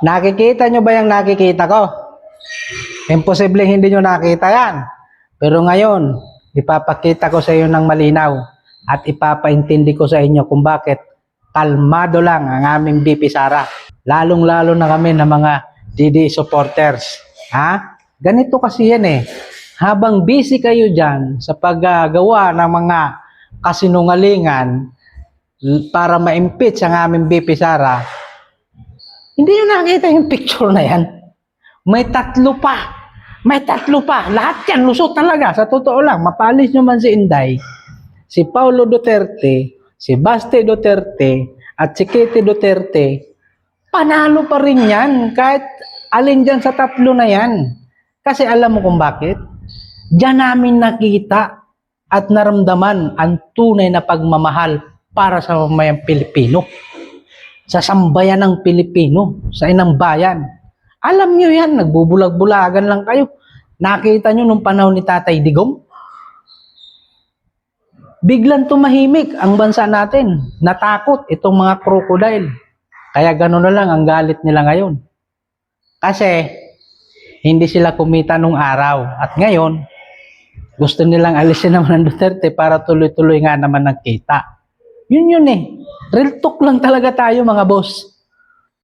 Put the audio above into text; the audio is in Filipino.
Nakikita nyo ba yung nakikita ko? Imposible hindi nyo nakita yan. Pero ngayon, ipapakita ko sa inyo ng malinaw at ipapaintindi ko sa inyo kung bakit kalmado lang ang aming BP Sara. Lalong-lalo na kami ng mga DD supporters. Ha? Ganito kasi yan eh. Habang busy kayo dyan sa paggagawa ng mga kasinungalingan para ma-impeach ang aming BP Sara, hindi nyo nakita yung picture na yan. May tatlo pa. May tatlo pa. Lahat yan, lusot talaga. Sa totoo lang, mapalis nyo man si Inday, si Paulo Duterte, si Baste Duterte, at si Kitty Duterte, panalo pa rin yan. Kahit alin dyan sa tatlo na yan. Kasi alam mo kung bakit? Diyan namin nakita at naramdaman ang tunay na pagmamahal para sa mamayang Pilipino. Sa sambayan ng Pilipino, sa inang bayan. Alam nyo yan, nagbubulag-bulagan lang kayo. Nakita nyo nung panahon ni Tatay Digong? Biglang tumahimik ang bansa natin. Natakot itong mga crocodile. Kaya gano'n na lang ang galit nila ngayon. Kasi hindi sila kumita nung araw. At ngayon, gusto nilang alisin naman ng Duterte para tuloy-tuloy nga naman ng kita. Yun eh. Real talk lang talaga tayo mga boss.